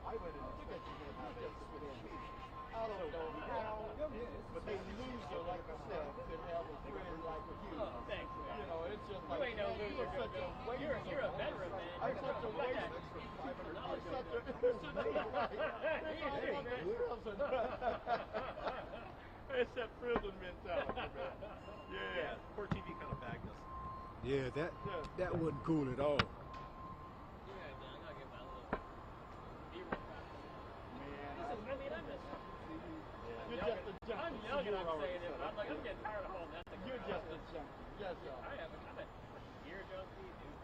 I went and look at you, man. You just switch. I don't know how, but they loser like myself could have a friend like you. Oh, thanks, man. You know, it's just like, you ain't no loser. you're such a waste. You're a veteran, man. I'm such a waste. I'm such a, it's that prison mentality, man. Yeah. Poor TV kind of bagged us. Yeah, that wasn't cool at all. You're just a junkie. I'm young and I'm saying it, but I'm getting tired of holding that thing. You're just a junkie. Yes, sir. I am. I'm a gear junkie, dude.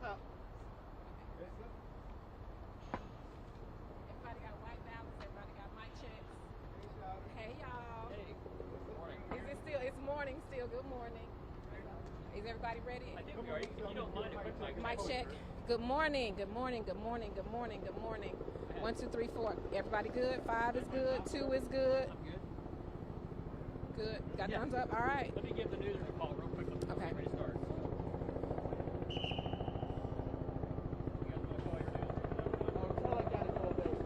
stop. Everybody got a white balance. Everybody got mic checks. Hey, y'all. Hey, good morning. Is it still? It's morning still. Good morning. Is everybody ready? I think we are. You don't mind a quick Mic check. Good morning. Good morning. Good morning. Good morning. Good morning. 1, 2, 3, 4. Everybody good? 5 is good. 2 is good. I'm good. Good. Got Yeah. thumbs up? All right. Let me give the newsroom a call real quick. Let's Okay. get ready to start. You guys want to call your newsroom? Oh, tell I gotta go there.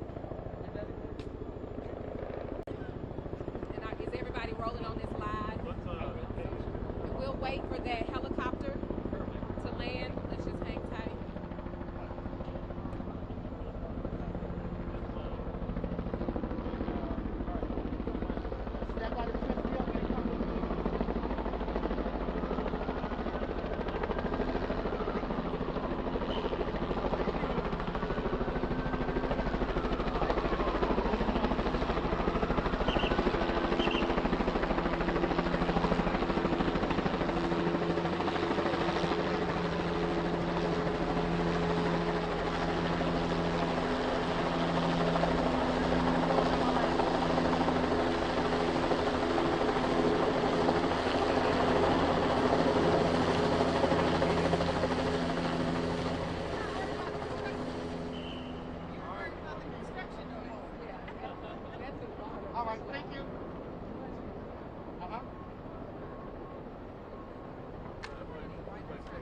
And is everybody rolling on this live? We'll wait for that helicopter Perfect. to land. Let's just hang tight. Step out of the field and come with me. All right, thank you.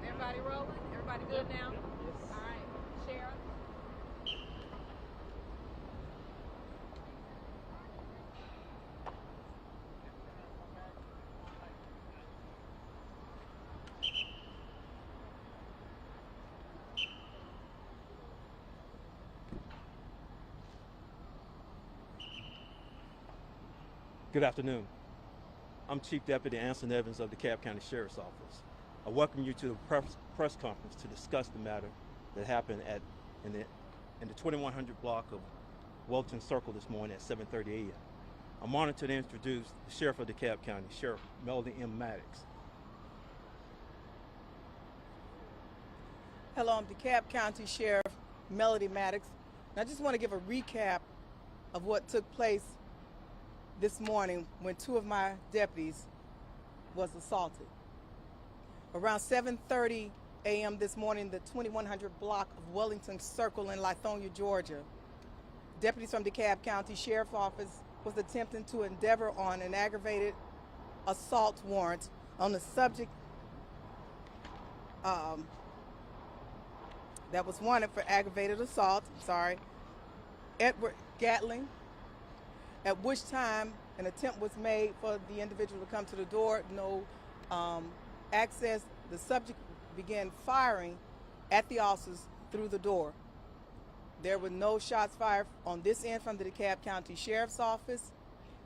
Everybody rolling? Everybody good now? All right. Sheriff? Good afternoon. I'm Chief Deputy Anson Evans of the DeKalb County Sheriff's Office. I welcome you to the press conference to discuss the matter that happened in the 2100 block of Welton Circle this morning at 7:30 a.m. I'm honored to introduce the Sheriff of DeKalb County, Sheriff Melody M. Maddox. Hello, I'm DeKalb County Sheriff Melody Maddox, and I just want to give a recap of what took place this morning when 2 of my deputies was assaulted. Around 7:30 a.m. this morning, the 2100 block of Wellington Circle in Lithonia, Georgia, deputies from DeKalb County Sheriff's Office was attempting to endeavor on an aggravated assault warrant on the subject that was wanted for aggravated assault, Edward Gatling, at which time an attempt was made for the individual to come to the door. No access. The subject began firing at the officers through the door. There were no shots fired on this end from the DeKalb County Sheriff's Office,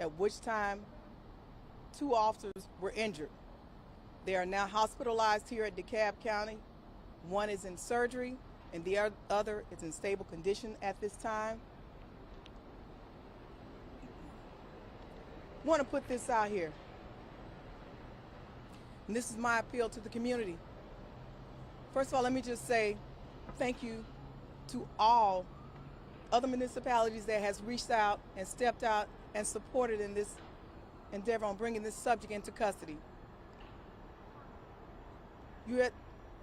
at which time 2 officers were injured. They are now hospitalized here at DeKalb County. One is in surgery and the other is in stable condition at this time. I want to put this out here. And this is my appeal to the community. First of all, let me just say thank you to all other municipalities that has reached out and stepped out and supported in this endeavor on bringing this subject into custody. You at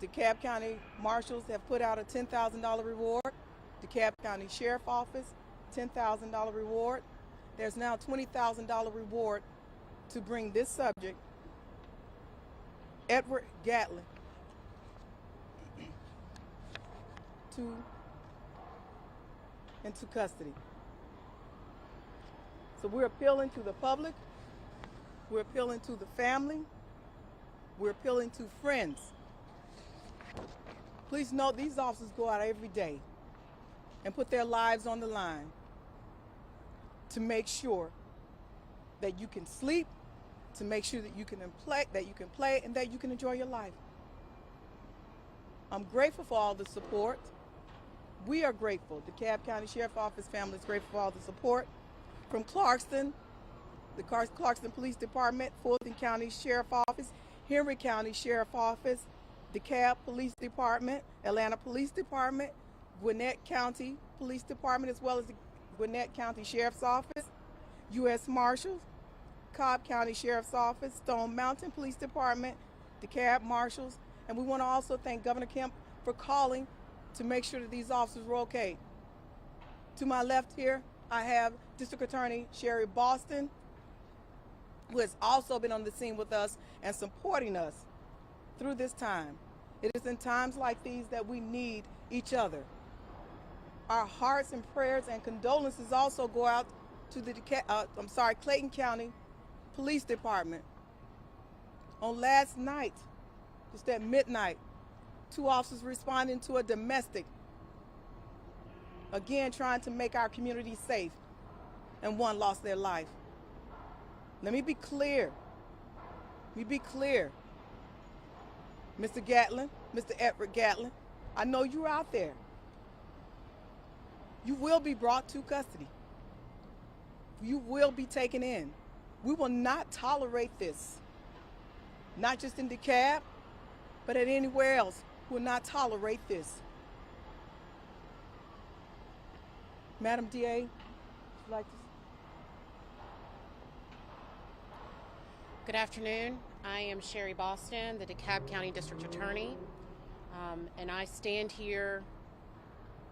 DeKalb County Marshals have put out a $10,000 reward. DeKalb County Sheriff Office, $10,000 reward. There's now a $20,000 reward to bring this subject, Edward Gatling, into custody. So we're appealing to the public, we're appealing to the family, we're appealing to friends. Please note these officers go out every day and put their lives on the line to make sure that you can sleep, to make sure that you can play, and that you can enjoy your life. I'm grateful for all the support. We are grateful. The DeKalb County Sheriff Office family is grateful for all the support from Clarkston, the Clarkston Police Department, Fulton County Sheriff Office, Henry County Sheriff Office, DeKalb Police Department, Atlanta Police Department, Gwinnett County Police Department, as well as the Gwinnett County Sheriff's Office, U.S. Marshals, Cobb County Sheriff's Office, Stone Mountain Police Department, DeKalb Marshals, and we want to also thank Governor Kemp for calling to make sure that these officers were okay. To my left here, I have District Attorney Sherry Boston, who has also been on the scene with us and supporting us through this time. It is in times like these that we need each other. Our hearts and prayers and condolences also go out to the Clayton County Police Department. On last night, just at midnight, 2 officers responding to a domestic, again trying to make our community safe, and 1 lost their life. Let me be clear. Mr. Gatlin, Mr. Edward Gatlin, I know you're out there. You will be brought to custody. You will be taken in. We will not tolerate this. Not just in DeKalb, but at anywhere else. We will not tolerate this. Madam DA, would you like to? Good afternoon. I am Sherry Boston, the DeKalb County District Attorney, and I stand here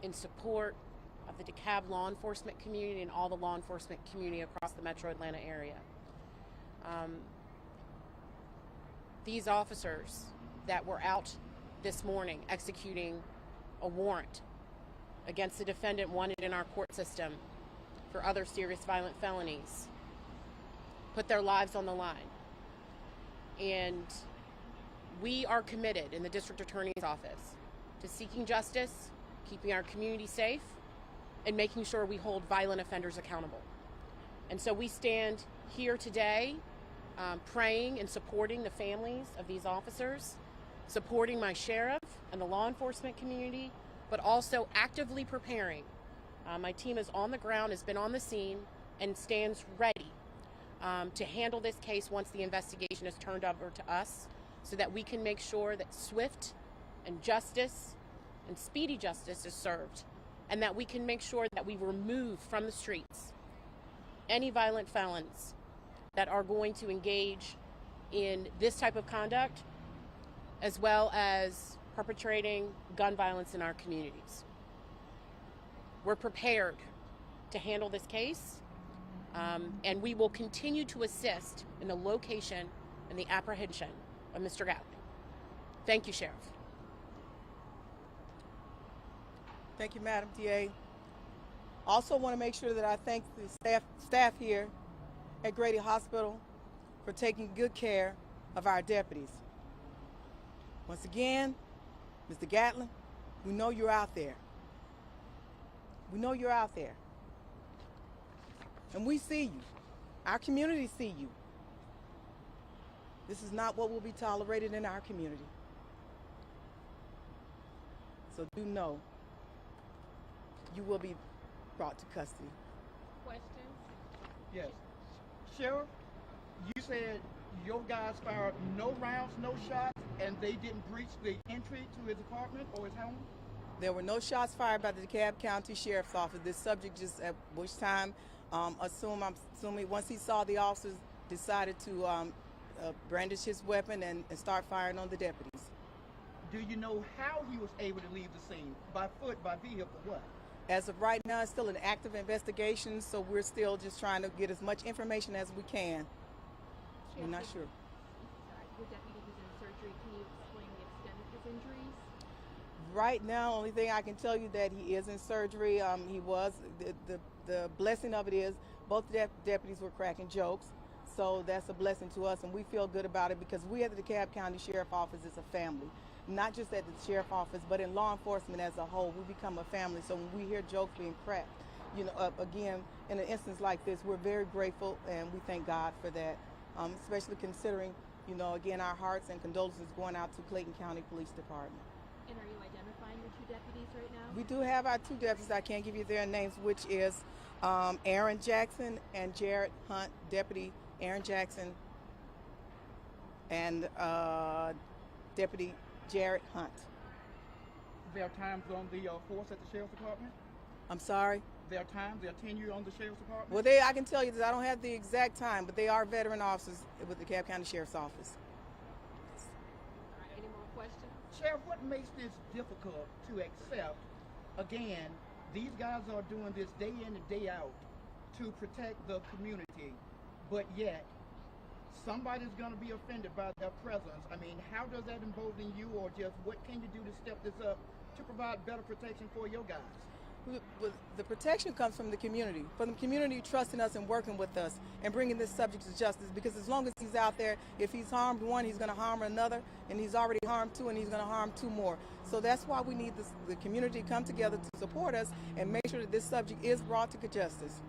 in support of the DeKalb law enforcement community and all the law enforcement community across the metro Atlanta area. These officers that were out this morning executing a warrant against the defendant wanted in our court system for other serious violent felonies put their lives on the line. And we are committed in the District Attorney's Office to seeking justice, keeping our community safe, and making sure we hold violent offenders accountable. And so we stand here today praying and supporting the families of these officers, supporting my sheriff and the law enforcement community, but also actively preparing. My team is on the ground, has been on the scene, and stands ready to handle this case once the investigation is turned over to us, so that we can make sure that swift and justice and speedy justice is served, and that we can make sure that we remove from the streets any violent felons that are going to engage in this type of conduct, as well as perpetrating gun violence in our communities. We're prepared to handle this case, and we will continue to assist in the location and the apprehension of Mr. Gatlin. Thank you, Sheriff. Thank you, Madam DA. Also want to make sure that I thank the staff here at Grady Hospital for taking good care of our deputies. Once again, Mr. Gatlin, we know you're out there. We know you're out there. And we see you. Our community see you. This is not what will be tolerated in our community. So do know you will be brought to custody. Questions? Yes. Sheriff, you said your guys fired no rounds, no shots, and they didn't breach the entry to his apartment or his home? There were no shots fired by the DeKalb County Sheriff's Office. This subject just at which time, I'm assuming once he saw the officers, decided to brandish his weapon and start firing on the deputies. Do you know how he was able to leave the scene? By foot, by vehicle, what? As of right now, it's still an active investigation, so we're still just trying to get as much information as we can. We're not sure. Your deputy who's in surgery, can you explain the extent of his injuries? Right now, only thing I can tell you that he is in surgery. He was, the blessing of it is both deputies were cracking jokes, so that's a blessing to us, and we feel good about it because we at the DeKalb County Sheriff Office is a family. Not just at the Sheriff Office, but in law enforcement as a whole, we become a family. So when we hear jokes being cracked, you know, again, in an instance like this, we're very grateful and we thank God for that, especially considering, you know, again, our hearts and condolences going out to Clayton County Police Department. And are you identifying your 2 deputies right now? We do have our 2 deputies. I can't give you their names, which is Aaron Jackson and Jared Hunt. Deputy Aaron Jackson and Deputy Jared Hunt. There are times on the force at the sheriff's department. I'm sorry. There are times, there are tenure on the sheriff's department. Well, I can tell you that I don't have the exact time, but they are veteran officers with the DeKalb County Sheriff's Office. All right, any more questions? Sheriff, what makes this difficult to accept? Again, these guys are doing this day in and day out to protect the community, but yet somebody's going to be offended by their presence. I mean, how does that embolden you, or just what can you do to step this up to provide better protection for your guys? The protection comes from the community, from the community trusting us and working with us and bringing this subject to justice, because as long as he's out there, if he's harmed one, he's going to harm another, and he's already harmed two, and he's going to harm two more. So that's why we need the community to come together to support us and make sure that this subject is brought to justice.